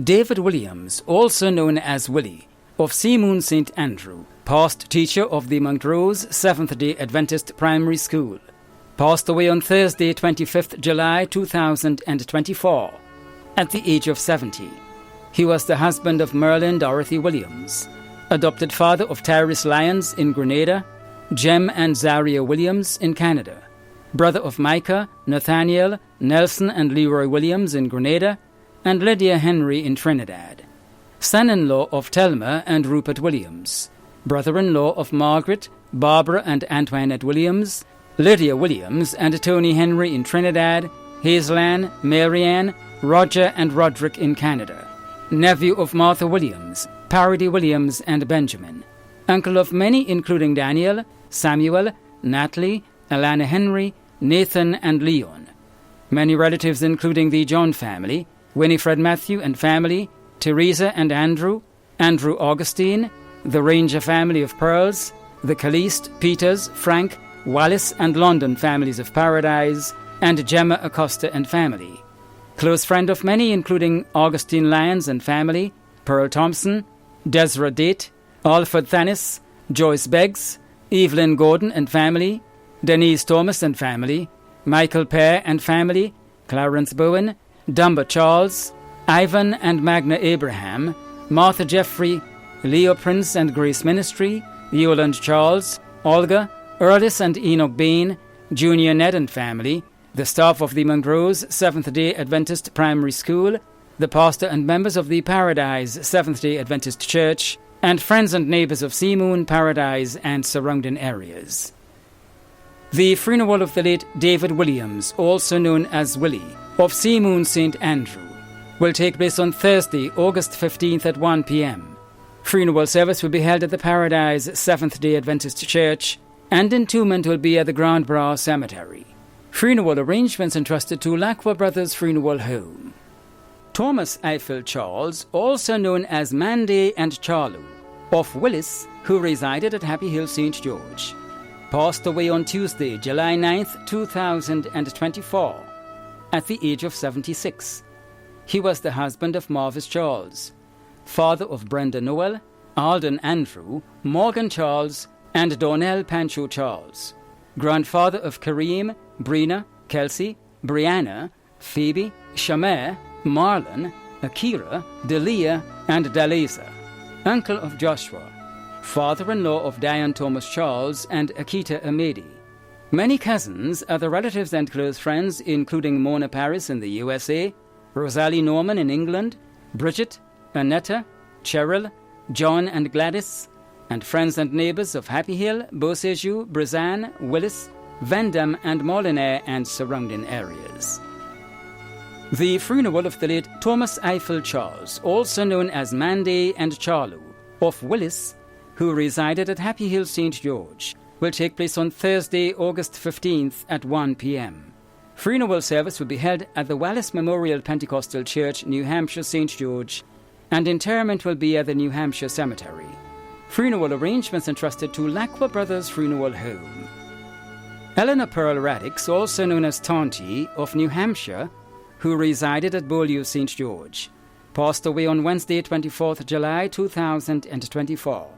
David Williams, also known as Willie, of Seamoon St. Andrew, past teacher of the Montrose Seventh-day Adventist Primary School, passed away on Thursday, 25th July 2024, at the age of 70. He was the husband of Merlin Dorothy Williams, adopted father of Tyrus Lyons in Grenada, Jem and Zaria Williams in Canada, brother of Micah, Nathaniel, Nelson and Leroy Williams in Grenada, and Lydia Henry in Trinidad, son-in-law of Telma and Rupert Williams, brother-in-law of Margaret, Barbara and Antoinette Williams, Lydia Williams and Tony Henry in Trinidad, Hazelan, Marianne, Roger and Roderick in Canada, nephew of Martha Williams, Parody Williams and Benjamin, uncle of many including Daniel, Samuel, Natalie, Alana Henry, Nathan and Leon. Many relatives including the John family, Winifred Matthew and family, Teresa and Andrew Augustine, the Ranger family of Pearls, the Caliste, Peters, Frank, Wallace and London families of Paradise, and Gemma Acosta and family. Close friend of many including Augustine Lyons and family, Pearl Thompson, Desra Date, Alfred Thanis, Joyce Beggs, Evelyn Gordon and family, Denise Thomas and family, Michael Pear and family, Clarence Bowen, Dumba Charles, Ivan and Magna Abraham, Martha Jeffrey, Leo Prince and Grace Ministry, Yoland Charles, Olga, Erlis and Enoch Bain, Junior Ned and family, the staff of the Montrose Seventh-day Adventist Primary School, the pastor and members of the Paradise Seventh-day Adventist Church, and friends and neighbours of Seamoon, Paradise and surrounding areas. The funeral of the late David Williams, also known as Willie, of Seamoon St. Andrew, will take place on Thursday, August 15th at 1 p.m. Funeral service will be held at the Paradise Seventh-day Adventist Church, and entombment will be at the Grand Bras Cemetery. Funeral arrangements entrusted to Lacqua Brothers Funeral Home. Thomas Eiffel Charles, also known as Manday and Charlo, of Willis, who resided at Happy Hill St. George, passed away on Tuesday, July 9th, 2024, at the age of 76. He was the husband of Marvis Charles, father of Brenda Noel, Alden Andrew, Morgan Charles, and Donnell Pancho Charles, grandfather of Kareem, Brina, Kelsey, Brianna, Phoebe, Shamer, Marlon, Akira, Delia, and Daleza, uncle of Joshua, father-in-law of Diane Thomas Charles and Akita Amedi. Many cousins, other relatives and close friends including Mona Paris in the USA, Rosalie Norman in England, Bridget, Annetta, Cheryl, John and Gladys, and friends and neighbours of Happy Hill, Beausejour, Brizan, Willis, Vendam and Molinaire and surrounding areas. The funeral of the late Thomas Eiffel Charles, also known as Manday and Charlo, of Willis, who resided at Happy Hill St. George, will take place on Thursday, August 15th at 1 p.m. Funeral service will be held at the Wallace Memorial Pentecostal Church, New Hampshire, St. George, and interment will be at the New Hampshire Cemetery. Funeral arrangements entrusted to Lacqua Brothers Funeral Home. Eleanor Pearl Radix, also known as Tonty, of New Hampshire, who resided at Beaulieu, St. George, passed away on Wednesday, 24th July 2024,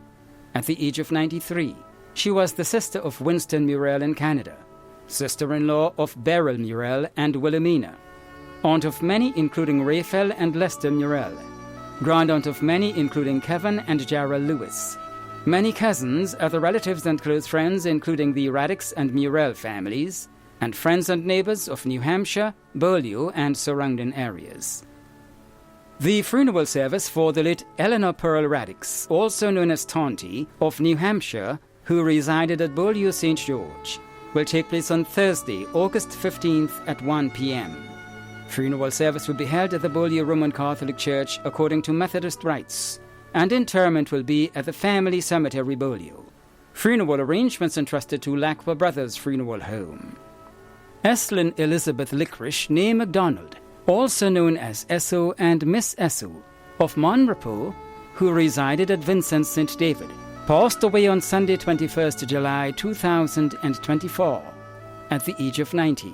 at the age of 93. She was the sister of Winston Murrell in Canada, sister-in-law of Beryl Murrell and Wilhelmina, aunt of many including Raphael and Lester Murrell, grandaunt of many including Kevin and Gerald Lewis, many cousins, other relatives and close friends including the Radix and Murrell families, and friends and neighbours of New Hampshire, Beaulieu and surrounding areas. The funeral service for the late Eleanor Pearl Radix, also known as Tonty, of New Hampshire, who resided at Beaulieu St. George, will take place on Thursday, August 15th at 1 p.m. Funeral service will be held at the Beaulieu Roman Catholic Church according to Methodist rites, and interment will be at the Family Cemetery, Beaulieu. Funeral arrangements entrusted to Lacqua Brothers Funeral Home. Eslyn Elizabeth Licorice, née MacDonald, also known as Esso and Miss Esso, of Monrepo, who resided at Vincent St. David, passed away on Sunday 21st July 2024, at the age of 90.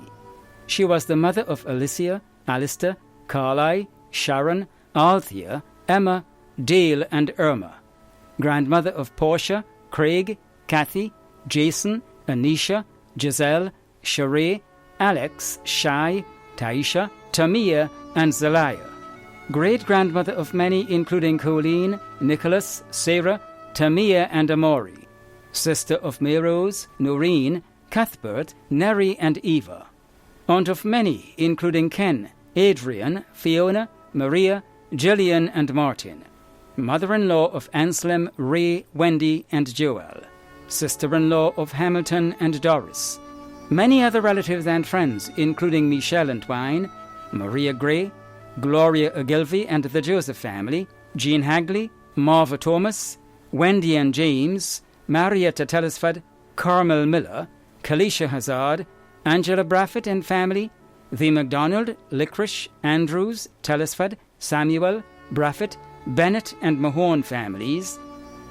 She was the mother of Alicia, Alistair, Carly, Sharon, Althea, Emma, Dale and Irma. Grandmother of Portia, Craig, Kathy, Jason, Anisha, Giselle, Sheree, Alex, Shai, Taisha, Tamia and Zelaya. Great-grandmother of many including Colleen, Nicholas, Sarah, Tamia and Amori. Sister of Melrose, Noreen, Cuthbert, Neri and Eva. Aunt of many including Ken, Adrian, Fiona, Maria, Gillian and Martin. Mother-in-law of Anselm, Ray, Wendy and Joel. Sister-in-law of Hamilton and Doris. Many other relatives and friends including Michelle and Twine, Maria Gray, Gloria Ogilvy and the Joseph family, Jean Hagley, Marva Thomas, Wendy and James, Marietta Telesford, Carmel Miller, Kalisha Hazard, Angela Braffett and family, the MacDonald, Licorice, Andrews, Telesford, Samuel, Braffett, Bennett and Mahone families,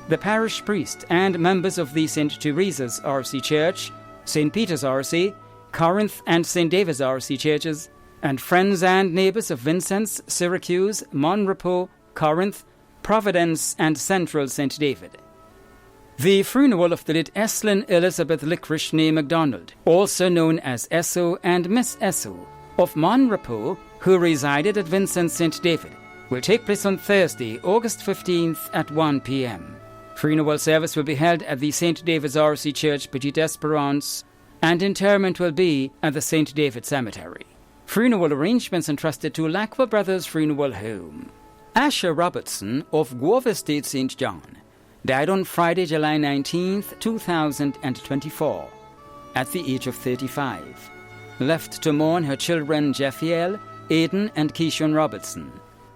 the parish priest and members of the St. Teresa's R.C. Church, St. Peter's R.C., Corinth and St. David's R.C. churches, and friends and neighbours of Vincent's, Syracuse, Monrepo, Corinth, Providence and Central St. David. The funeral of the late Eslin Elizabeth Licorice née MacDonald, also known as Esso and Miss Esso, of Monrepo, who resided at Vincent St. David, will take place on Thursday, August 15th at 1 p.m. Funeral service will be held at the St. David's R.C. Church, Petite Esperance, and interment will be at the St. David Cemetery. Funeral arrangements entrusted to Lacqua Brothers Funeral Home. Asher Robertson of Guava State, St. John, died on Friday, July 19th, 2024, at the age of 35. Left to mourn her children Jeffiel, Aidan and Keishon Robertson.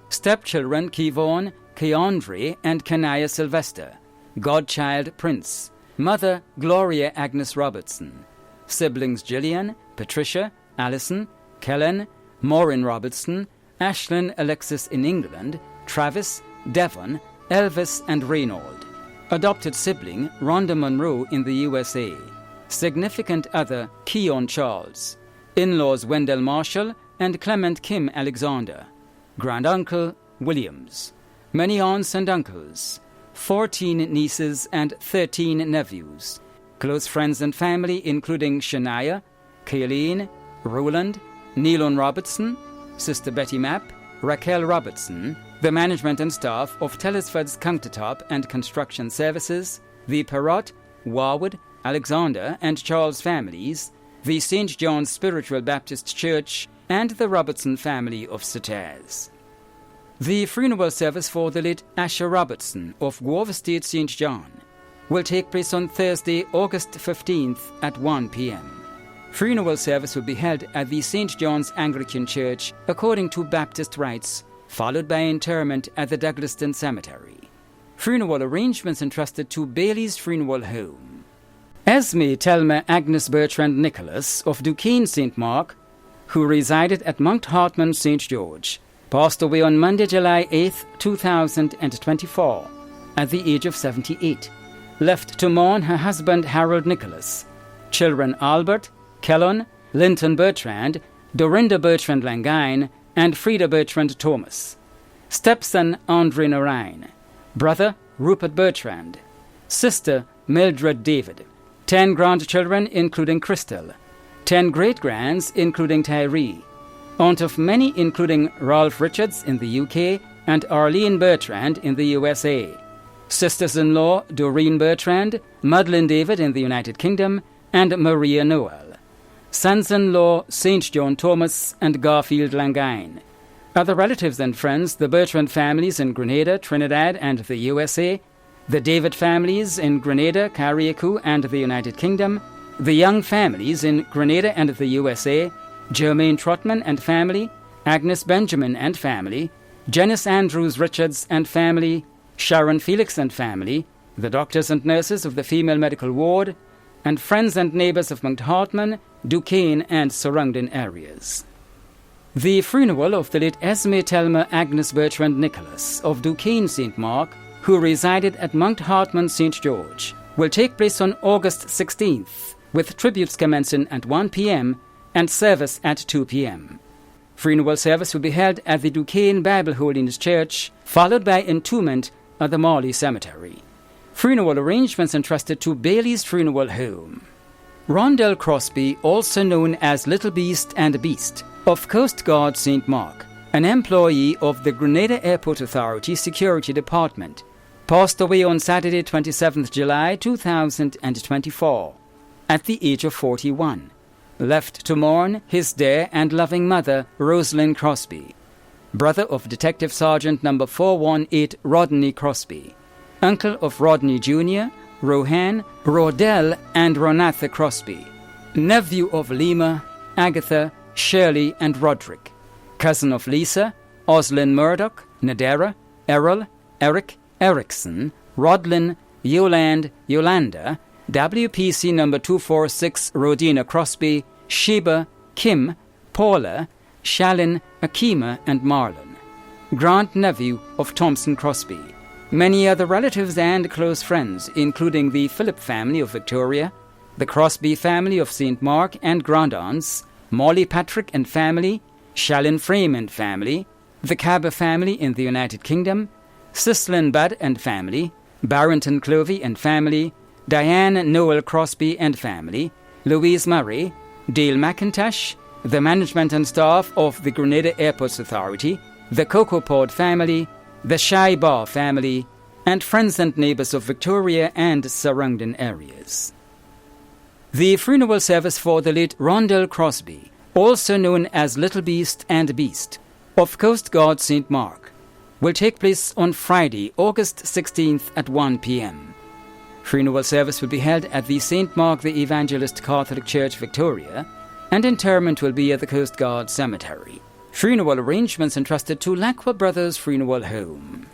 Stepchildren Kevon, Keandre and Kanaya Sylvester. Godchild Prince. Mother Gloria Agnes Robertson. Siblings Gillian, Patricia, Alison, Kellen, Maureen Robertson, Ashlyn Alexis in England, Travis, Devon, Elvis and Reynold. Adopted sibling Rhonda Monroe in the USA. Significant other Keon Charles. In-laws Wendell Marshall and Clement Kim Alexander. Granduncle Williams. Many aunts and uncles. 14 nieces and 13 nephews. Close friends and family including Shania, Kayleen, Roland, Neilon Robertson, Sister Betty Mapp, Raquel Robertson, the management and staff of Telesford's Countertop and Construction Services, the Perrott, Warwood, Alexander and Charles families, the St. John's Spiritual Baptist Church, and the Robertson family of Sataz. The funeral service for the late Asher Robertson of Guava State, St. John, will take place on Thursday, August 15th at 1 p.m. Funeral service will be held at the St. John's Anglican Church according to Baptist rites, followed by interment at the Douglaston Cemetery. Funeral arrangements entrusted to Bailey's Funeral Home. Esme Telma Agnes Bertrand Nicholas of Duquesne St. Mark, who resided at Mount Hartman St. George, passed away on Monday, July 8, 2024, at the age of 78. Left to mourn her husband Harold Nicholas, children Albert, Kellon, Linton Bertrand, Dorinda Bertrand Langine, and Frida Bertrand Thomas. Stepson Andre Narain. Brother Rupert Bertrand. Sister Mildred David. 10 grandchildren including Crystal. 10 great-grands including Tyree. Aunt of many including Ralph Richards in the UK and Arlene Bertrand in the USA. Sisters-in-law Doreen Bertrand, Madeline David in the United Kingdom, and Maria Noel. Sons-in-law St. John Thomas and Garfield Langine. Other relatives and friends, the Bertrand families in Grenada, Trinidad, and the USA, the David families in Grenada, Carriacou, and the United Kingdom, the Young families in Grenada and the USA, Jermaine Trotman and family, Agnes Benjamin and family, Janice Andrews Richards and family, Sharon Felix and family, the doctors and nurses of the female medical ward, and friends and neighbours of Mount Hartman, Duquesne and surrounding areas. The funeral of the late Esme Telma Agnes Bertrand Nicholas of Duquesne St. Mark, who resided at Mount Hartman St. George, will take place on August 16th, with tributes commencing at 1 p.m. and service at 2 p.m. Funeral service will be held at the Duquesne Bible Holiness Church, followed by entombment at the Morley Cemetery. Funeral arrangements entrusted to Bailey's Funeral Home. Rondell Crosby, also known as Little Beast and Beast, of Coast Guard St. Mark, an employee of the Grenada Airport Authority Security Department, passed away on Saturday 27th July 2024 at the age of 41, left to mourn his dear and loving mother, Rosalind Crosby, brother of Detective Sergeant No. 418 Rodney Crosby, uncle of Rodney Jr., Rohan, Rodell, and Ronatha Crosby, nephew of Lima, Agatha, Shirley, and Roderick, cousin of Lisa, Oslin Murdoch, Nadera, Errol, Eric, Erickson, Rodlin, Yolanda, WPC No. 246 Rodina Crosby, Sheba, Kim, Paula, Shalyn, Akima, and Marlon, grandnephew of Thompson Crosby. Many other relatives and close friends, including the Phillip family of Victoria, the Crosby family of St. Mark and grandaunts, Molly Patrick and family, Shalyn Frame and family, the Cabba family in the United Kingdom, Cislin Budd and family, Barrington Clovey and family, Diane Noel Crosby and family, Louise Murray, Dale McIntosh, the management and staff of the Grenada Airports Authority, the Cocoa Pod family, the Shy Bar family, and friends and neighbours of Victoria and surrounding areas. The funeral service for the late Rondell Crosby, also known as Little Beast and Beast, of Coast Guard St. Mark, will take place on Friday, August 16th at 1 p.m. Funeral service will be held at the St. Mark the Evangelist Catholic Church, Victoria, and interment will be at the Coast Guard Cemetery. Funeral arrangements entrusted to Lacqua Brothers Funeral Home.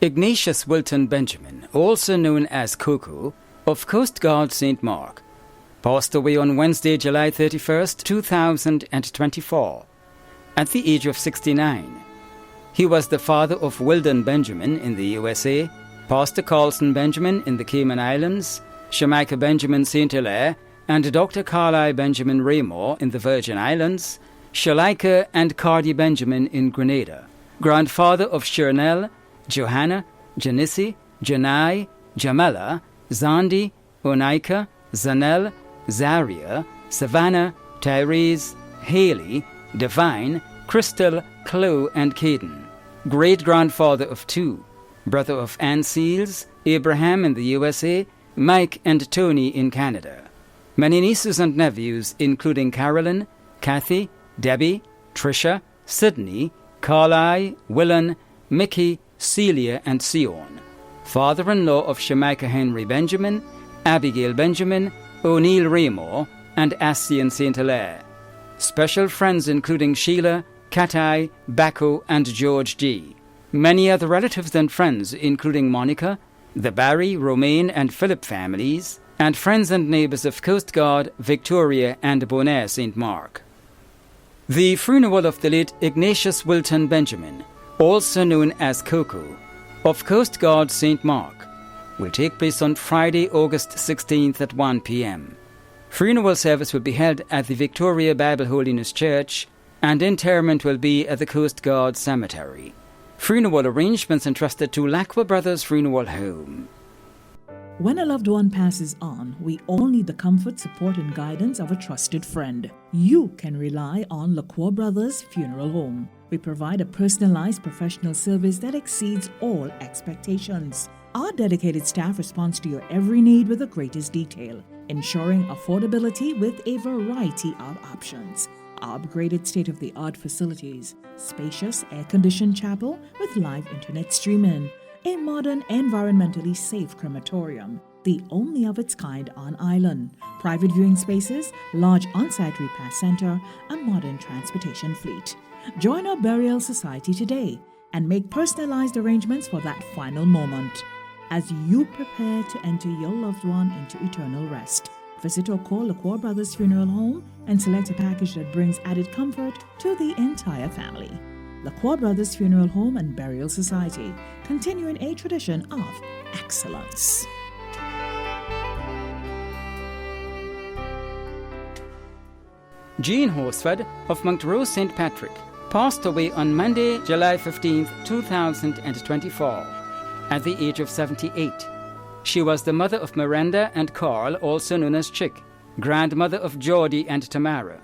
Ignatius Wilton Benjamin, also known as Coco, of Coast Guard St. Mark, passed away on Wednesday, July 31st, 2024, at the age of 69. He was the father of Wilden Benjamin in the USA, Pastor Carlson Benjamin in the Cayman Islands, Shamika Benjamin St. Hilaire, and Dr. Carlisle Benjamin Raymore in the Virgin Islands, Shalika and Cardi Benjamin in Grenada, grandfather of Shernell, Johanna, Janice, Janai, Jamela, Zandi, Onaika, Zanel, Zaria, Savannah, Tyrese, Haley, Divine, Crystal, Chloe, and Caden, great-grandfather of two, brother of Ann Seals, Abraham in the USA, Mike and Tony in Canada. Many nieces and nephews, including Carolyn, Kathy, Debbie, Tricia, Sydney, Carly, Willen, Mickey, Celia, and Sion. Father-in-law of Shamika Henry Benjamin, Abigail Benjamin, O'Neill Raymore, and Asian St. Hilaire. Special friends including Sheila, Katai, Bacco, and George G. Many other relatives and friends, including Monica, the Barry, Romaine, and Phillip families, and friends and neighbours of Coast Guard, Victoria, and Bonaire St. Mark. The funeral of the late Ignatius Wilton Benjamin, also known as Coco, of Coast Guard St. Mark, will take place on Friday, August 16th at 1 p.m. Funeral service will be held at the Victoria Bible Holiness Church, and interment will be at the Coast Guard Cemetery. Funeral arrangements entrusted to Lacqua Brothers Funeral Home. When a loved one passes on, we all need the comfort, support, and guidance of a trusted friend. You can rely on Lacqua Brothers Funeral Home. We provide a personalized professional service that exceeds all expectations. Our dedicated staff responds to your every need with the greatest detail, ensuring affordability with a variety of options. Our upgraded state-of-the-art facilities, spacious air-conditioned chapel with live internet streaming, a modern, environmentally safe crematorium, the only of its kind on island, private viewing spaces, large on-site repast center, a modern transportation fleet. Join our burial society today and make personalized arrangements for that final moment as you prepare to enter your loved one into eternal rest. Visit or call Lacqua Brothers Funeral Home and select a package that brings added comfort to the entire family. Lacqua Brothers Funeral Home and Burial Society, continuing a tradition of excellence. Jean Horsford of Montrose St. Patrick, passed away on Monday, July 15, 2024, at the age of 78. She was the mother of Miranda and Carl, also known as Chick, grandmother of Geordie and Tamara,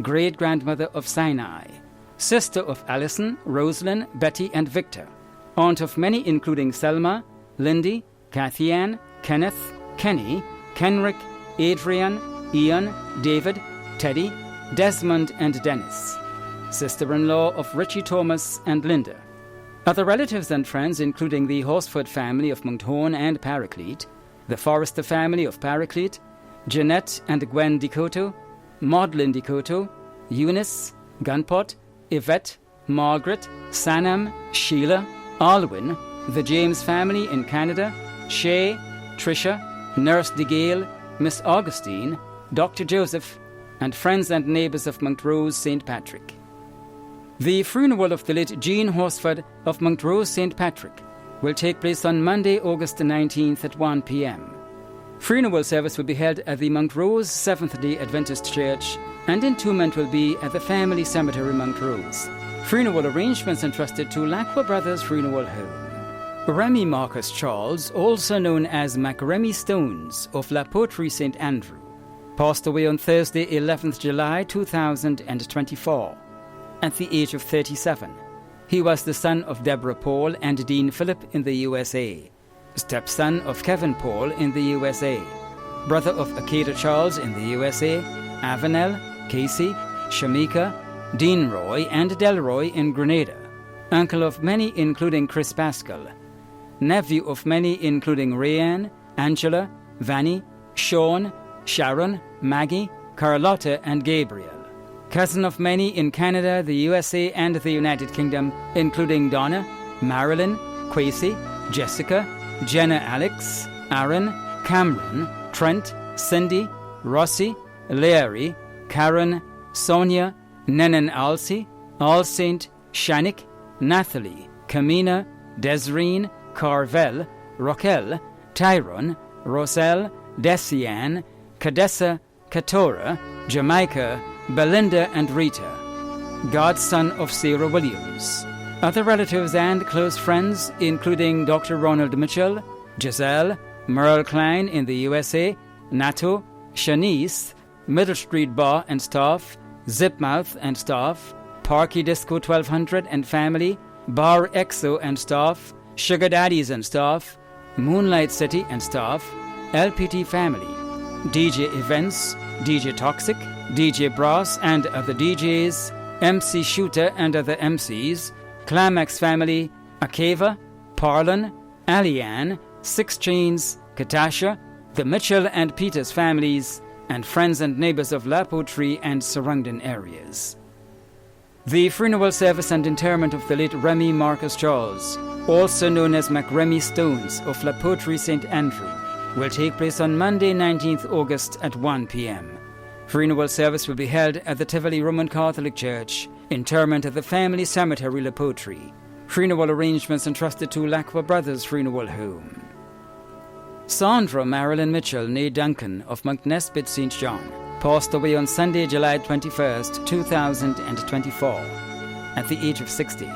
great-grandmother of Sinai, sister of Alison, Rosalind, Betty, and Victor, aunt of many including Selma, Lindy, Kathy Ann, Kenneth, Kenny, Kenrick, Adrian, Ian, David, Teddy, Desmond, and Dennis, sister-in-law of Richie Thomas and Linda. Other relatives and friends including the Horsford family of Monthorn and Paraclete, the Forrester family of Paraclete, Jeanette and Gwen Dicoto, Maudlin Dicoto, Eunice, Gunpot, Yvette, Margaret, Sanam, Sheila, Alwyn, the James family in Canada, Shay, Tricia, Nurse DeGale, Miss Augustine, Dr. Joseph, and friends and neighbours of Montrose St. Patrick. The funeral of the late Jean Horsford of Montrose St. Patrick will take place on Monday, August 19th at 1 p.m. Funeral service will be held at the Montrose Seventh-day Adventist Church, and entombment will be at the family cemetery Montrose. Funeral arrangements entrusted to Lacqua Brothers Funeral Home. Remy Marcus Charles, also known as MacRemy Stones of La Poterie St. Andrew, passed away on Thursday, 11th July 2024, at the age of 37. He was the son of Deborah Paul and Dean Phillip in the USA, stepson of Kevin Paul in the USA, brother of Akeda Charles in the USA, Avenel, Casey, Shamika, Dean Roy, and Delroy in Grenada, uncle of many including Chris Pascal, nephew of many including Rayanne, Angela, Vanny, Sean, Sharon, Maggie, Carlotta, and Gabriel, cousin of many in Canada, the USA, and the United Kingdom, including Donna, Marilyn, Quasi, Jessica, Jenna Alex, Aaron, Cameron, Trent, Cindy, Rossi, Larry, Karen, Sonia, Nenan Alcy, Alsaint, Shanik, Nathalie, Kamina, Desreen, Carvel, Raquel, Tyrone, Roselle, Desian, Cadessa, Katora, Jamaica, Belinda, and Rita, godson of Sarah Williams. Other relatives and close friends, including Dr. Ronald Mitchell, Giselle, Merle Klein in the USA, Nato, Shanice, Middle Street Bar and staff, Zipmouth and staff, Parky Disco 1200 and family, Bar Exo and staff, Sugar Daddies and staff, Moonlight City and staff, LPT family, DJ Events, DJ Toxic, DJ Brass and other DJs, MC Shooter and other MCs, Climax family, Akeva, Parlin, Alianne, Six Chains, Katasha, the Mitchell and Peters families, and friends and neighbors of La Poterie and surrounding areas. The funeral service and interment of the late Remy Marcus Charles, also known as MacRemy Stones of La Poterie St. Andrew, will take place on Monday, 19th August at 1 p.m. Funeral service will be held at the Tivoli Roman Catholic Church, interment at the family cemetery La Poterie. Funeral arrangements entrusted to Lacqua Brothers Funeral Home. Sandra Marilyn Mitchell, née Duncan, of Monknesbit St. John, passed away on Sunday, July 21st, 2024, at the age of 60.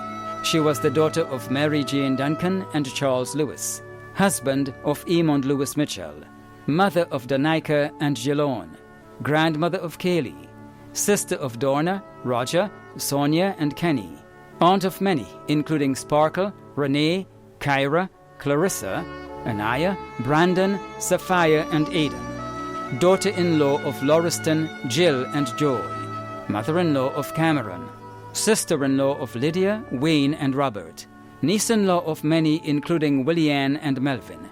She was the daughter of Mary Jane Duncan and Charles Lewis, husband of Emond Lewis Mitchell, mother of Danica and Jelone, grandmother of Kaylee, sister of Dorna, Roger, Sonia, and Kenny, aunt of many, including Sparkle, Renee, Kyra, Clarissa, Anaya, Brandon, Sapphire, and Aidan, daughter-in-law of Lauriston, Jill, and Joy, mother-in-law of Cameron, sister-in-law of Lydia, Wayne, and Robert, niece-in-law of many, including Willianne and Melvin,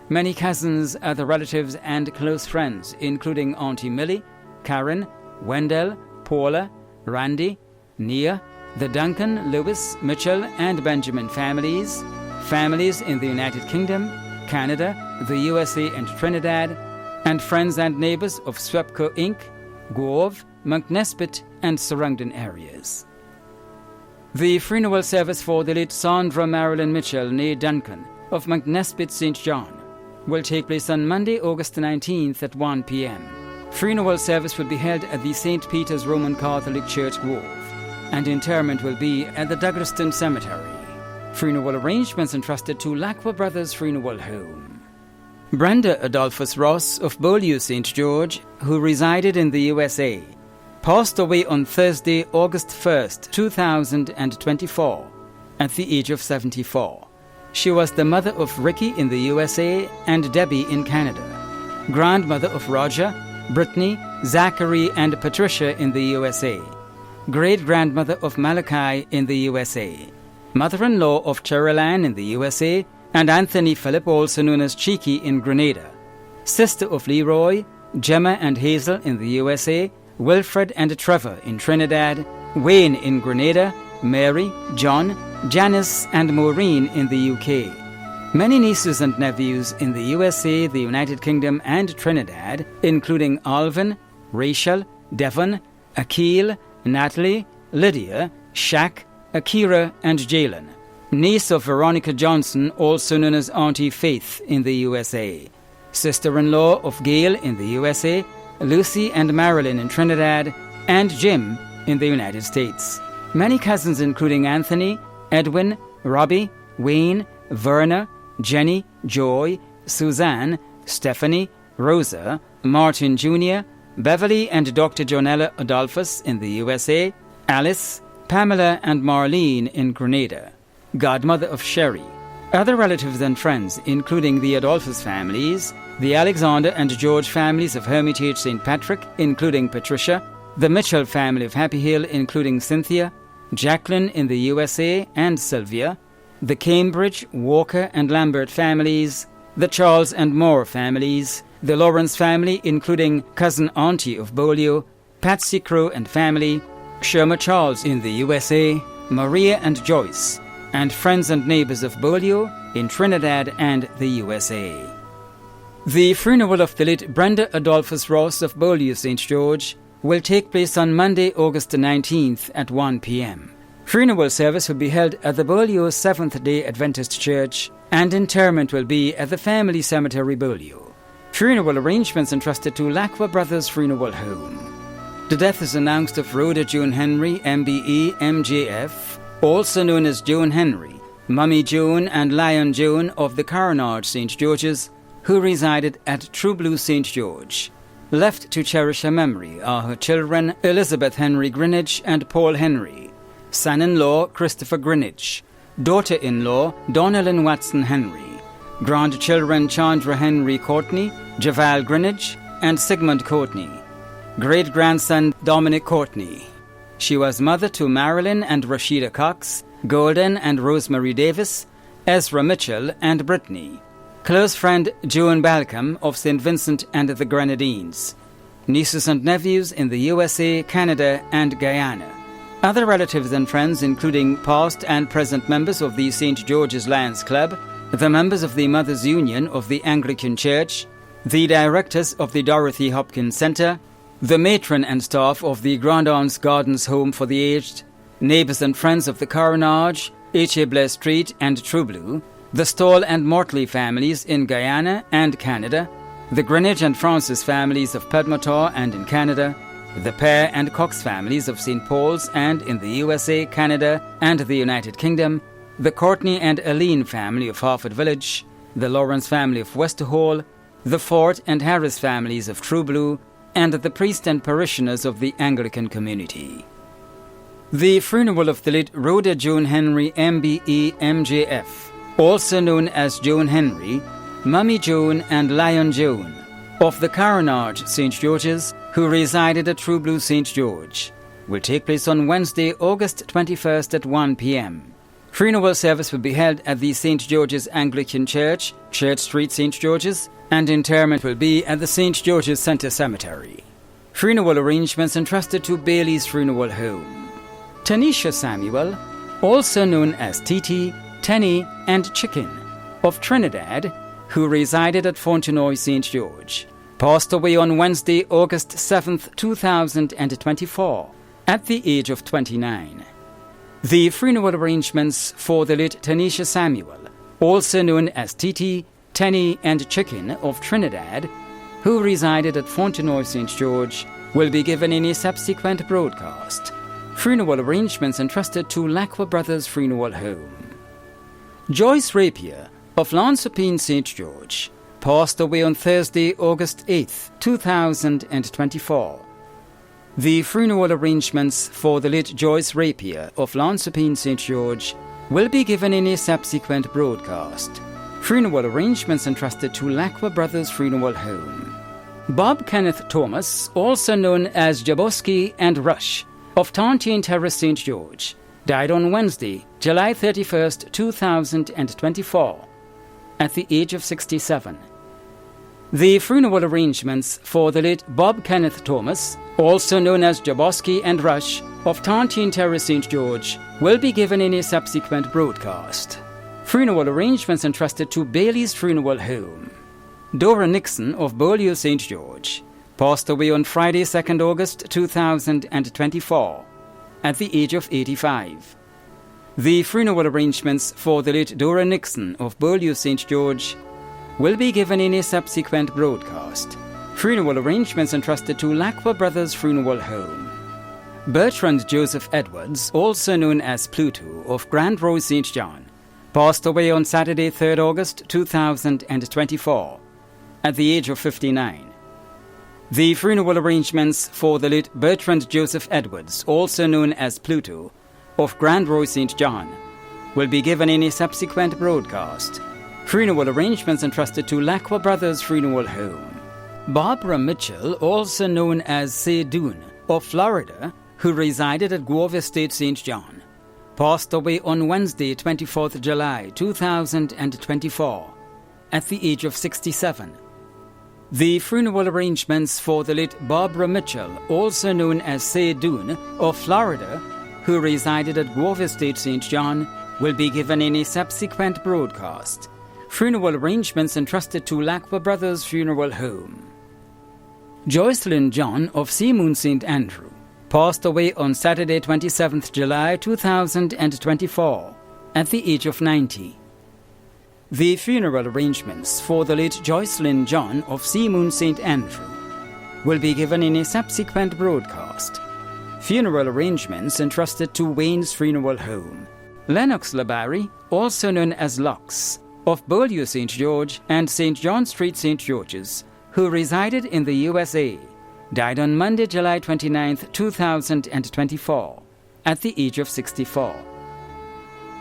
many cousins, other relatives, and close friends, including Auntie Millie, Karen, Wendell, Paula, Randy, Nia, the Duncan, Lewis, Mitchell, and Benjamin families, families in the United Kingdom, Canada, the USA, and Trinidad, and friends and neighbors of Swepco Inc., Grove, Monknesbit, and surrounding areas. The funeral service for the late Sandra Marilyn Mitchell, née Duncan, of Monknesbit St. John, will take place on Monday, August 19th at 1 p.m. Funeral service will be held at the St. Peter's Roman Catholic Church, Grove. and interment will be at the Douglaston Cemetery. Funeral arrangements entrusted to Lacqua Brothers Funeral Home. Brenda Adolphus Ross of Beaulieu St. George, who resided in the USA, passed away on Thursday, August 1st, 2024, at the age of 74. She was the mother of Ricky in the USA and Debbie in Canada, grandmother of Roger, Brittany, Zachary, and Patricia in the USA, great-grandmother of Malachi in the USA, mother-in-law of Cheryl Ann in the USA, and Anthony Philip, also known as Cheeky, in Grenada, sister of Leroy, Gemma and Hazel in the USA, Wilfred and Trevor in Trinidad, Wayne in Grenada, Mary, John, Janice and Maureen in the UK. Many nieces and nephews in the USA, the United Kingdom and Trinidad, including Alvin, Rachel, Devon, Akil, Natalie, Lydia, Shaq, Akira and Jalen. Niece of Veronica Johnson, also known as Auntie Faith in the USA. Sister-in-law of Gail in the USA, Lucy and Marilyn in Trinidad, and Jim in the United States. Many cousins including Anthony, Edwin, Robbie, Wayne, Verna, Jenny, Joy, Suzanne, Stephanie, Rosa, Martin Jr., Beverly and Dr. Jonella Adolphus in the USA, Alice, Pamela and Marlene in Grenada, godmother of Sherry. Other relatives and friends, including the Adolphus families, the Alexander and George families of Hermitage St. Patrick, including Patricia, the Mitchell family of Happy Hill, including Cynthia, Jacqueline in the USA and Sylvia, the Cambridge, Walker and Lambert families, the Charles and Moore families, the Lawrence family, including cousin Auntie of Beaulieu, Patsy Crow and family, Sherma Charles in the USA, Maria and Joyce, and friends and neighbors of Beaulieu in Trinidad and the USA. The funeral of the late Brenda Adolphus Ross of Beaulieu St. George will take place on Monday, August 19th at 1 p.m. Funeral service will be held at the Beaulieu Seventh-day Adventist Church, and interment will be at the Family Cemetery, Beaulieu. Funeral arrangements entrusted to Lacqua Brothers Funeral Home. The death is announced of Rhoda June Henry, MBE, MJF, also known as Joan Henry, Mummy Joan and Lion Joan of the Carnage St. George's, who resided at True Blue St. George. Left to cherish her memory are her children Elizabeth Henry Greenwich and Paul Henry, son-in-law Christopher Greenwich, daughter-in-law Donalyn Watson Henry, grandchildren Chandra Henry Courtney, Javal Greenwich, and Sigmund Courtney, great-grandson Dominic Courtney. She was mother to Marilyn and Rashida Cox, Golden and Rosemary Davis, Ezra Mitchell and Brittany. Close friend Joan Balcom of St. Vincent and the Grenadines. Nieces and nephews in the USA, Canada and Guyana. Other relatives and friends including past and present members of the St. George's Lions Club, the members of the Mothers' Union of the Anglican Church, the directors of the Dorothy Hopkins Center, the matron and staff of the Grand Aunts Gardens Home for the Aged, neighbors and friends of the Carnage, H.A. Blair Street and True Blue, the Stoll and Mortley families in Guyana and Canada, the Greenwich and Francis families of Pedmotor and in Canada, the Pear and Cox families of St. Paul's and in the USA, Canada and the United Kingdom, the Courtney and Aline family of Harford Village, the Lawrence family of Westerhall, the Fort and Harris families of True Blue, and the priests and parishioners of the Anglican community. The funeral of the late Rhoda Joan Henry, MBE, MJF, also known as Joan Henry, Mummy Joan and Lion Joan, of the Carnage St. George's, who resided at True Blue St. George, will take place on Wednesday, August 21st at 1 p.m. Funeral service will be held at the St. George's Anglican Church, Church Street, St. George's, and interment will be at the St. George's Centre Cemetery. Funeral arrangements entrusted to Bailey's Funeral Home. Tanisha Samuel, also known as Titi, Tenny, and Chicken, of Trinidad, who resided at Fontenoy St. George, passed away on Wednesday, August 7th, 2024, at the age of 29. The funeral arrangements for the late Tanisha Samuel, also known as Titi, Tenny, and Chicken of Trinidad, who resided at Fontenoy St. George, will be given in a subsequent broadcast. Funeral arrangements entrusted to Lacqua Brothers Funeral Home. Joyce Rapier of Lansopine St. George passed away on Thursday, August 8, 2024. The funeral arrangements for the late Joyce Rapier of Lansopine St. George will be given in a subsequent broadcast. Funeral arrangements entrusted to Lacqua Brothers Funeral Home. Bob Kenneth Thomas, also known as Jaboski and Rush, of Tontine Terrace, St. George, died on Wednesday, July 31, 2024, at the age of 67. The funeral arrangements for the late Bob Kenneth Thomas, also known as Jaboski and Rush, of Tontine Terrace, St. George, will be given in a subsequent broadcast. Funeral arrangements entrusted to Bailey's Funeral Home. Dora Nixon of Beaulieu, St. George, passed away on Friday, 2nd August 2024, at the age of 85. The funeral arrangements for the late Dora Nixon of Beaulieu, St. George, will be given in a subsequent broadcast. Funeral arrangements entrusted to Lacqua Brothers Funeral Home. Bertrand Joseph Edwards, also known as Pluto, of Grand Rose, St. John, passed away on Saturday, 3rd August 2024, at the age of 59. The funeral arrangements for the late Bertrand Joseph Edwards, also known as Pluto, of Grand Rose, St. John, will be given in a subsequent broadcast. Funeral arrangements entrusted to Lacqua Brothers Funeral Home. Barbara Mitchell, also known as Seydoun, of Florida, who resided at Grove Estate, St. John, passed away on Wednesday, 24th July 2024, at the age of 67. The funeral arrangements for the late Barbara Mitchell, also known as Seydoun, of Florida, who resided at Grove Estate, St. John, will be given in a subsequent broadcast. Funeral arrangements entrusted to Lacqua Brothers Funeral Home. Joycelyn John of Seamoon St. Andrew passed away on Saturday, 27th July 2024, at the age of 90. The funeral arrangements for the late Joycelyn John of Seamoon St. Andrew will be given in a subsequent broadcast. Funeral arrangements entrusted to Wayne's Funeral Home. Lennox LeBarry, also known as Lux, of Beaulieu St. George and St. John Street, St. George's, who resided in the USA, died on Monday, July 29, 2024, at the age of 64.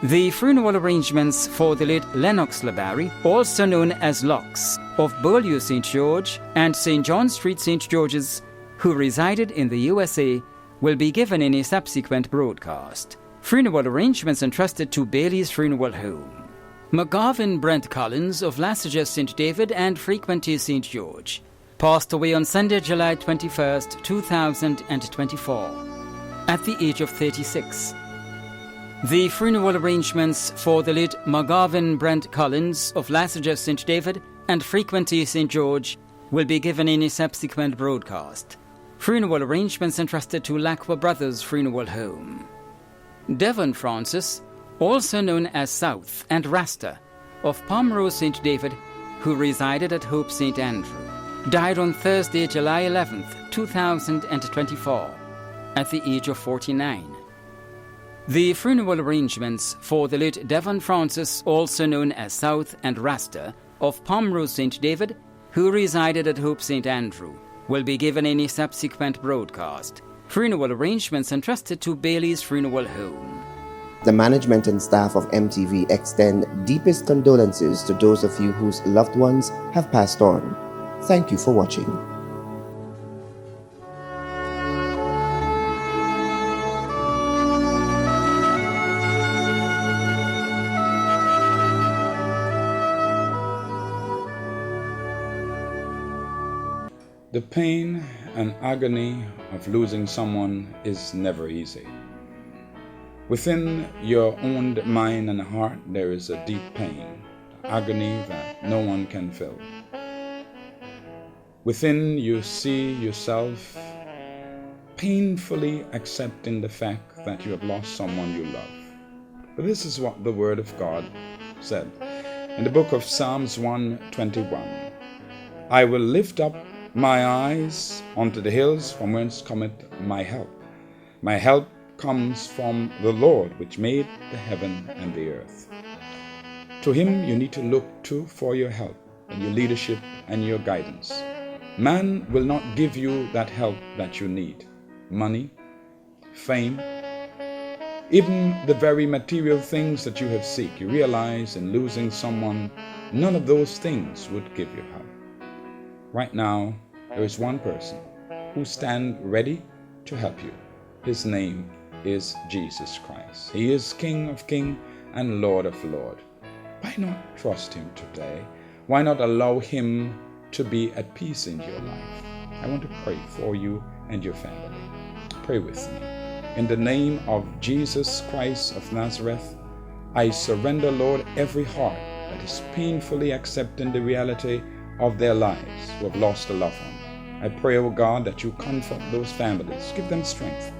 The funeral arrangements for the late Lennox LeBarry, also known as Lux, of Beaulieu St. George and St. John Street, St. George's, who resided in the USA, will be given in a subsequent broadcast. Funeral arrangements entrusted to Bailey's Funeral Home. McGavin Brent Collins of Lasager St. David and Frequenty St. George passed away on Sunday, July 21, 2024, at the age of 36. The funeral arrangements for the late McGavin Brent Collins of Lasager St. David and Frequenty St. George will be given in a subsequent broadcast. Funeral arrangements entrusted to Lacqua Brothers Funeral Home. Devon Francis, also known as South and Rasta, of Pomrose St. David, who resided at Hope St. Andrew, died on Thursday, July 11, 2024, at the age of 49. The funeral arrangements for the late Devon Francis, also known as South and Rasta, of Pomrose St. David, who resided at Hope St. Andrew, will be given in a subsequent broadcast. Funeral arrangements entrusted to Bailey's Funeral Home. The management and staff of MTV extend deepest condolences to those of you whose loved ones have passed on. Thank you for watching. The pain and agony of losing someone is never easy. Within your own mind and heart, there is a deep pain, agony that no one can fill. Within you see yourself painfully accepting the fact that you have lost someone you love. But this is what the Word of God said in the book of Psalms 121. I will lift up my eyes unto the hills from whence cometh my help. My help comes from the Lord, which made the heaven and the earth. To him you need to look to for your help and your leadership and your guidance. Man will not give you that help that you need. Money, fame, even the very material things that you have sought. You realize in losing someone, none of those things would give you help. Right now, there is one person who stands ready to help you. His name is Jesus Christ. He is King of Kings and Lord of Lords. Why not trust him today? Why not allow him to be at peace in your life? I want to pray for you and your family. Pray with me. In the name of Jesus Christ of Nazareth, I surrender, Lord, every heart that is painfully accepting the reality of their lives who have lost a loved one. I pray, O God, that you comfort those families. Give them strength.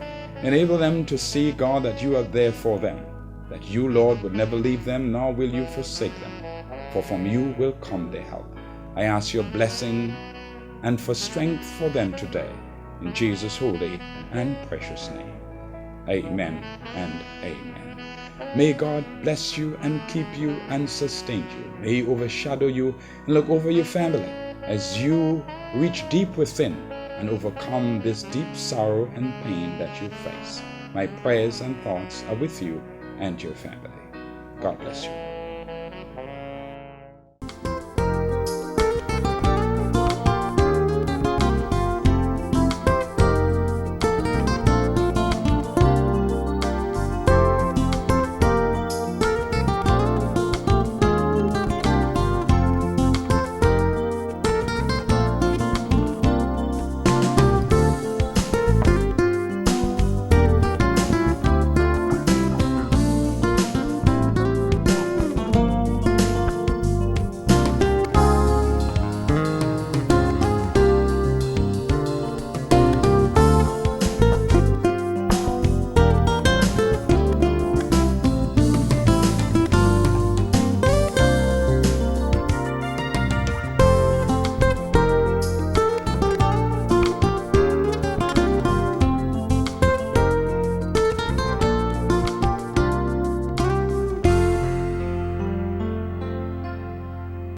Enable them to see, God, that you are there for them, that you, Lord, would never leave them, nor will you forsake them, for from you will come their help. I ask your blessing and for strength for them today, in Jesus' holy and precious name. Amen and amen. May God bless you and keep you and sustain you. May he overshadow you and look over your family as you reach deep within and overcome this deep sorrow and pain that you face. My prayers and thoughts are with you and your family. God bless you.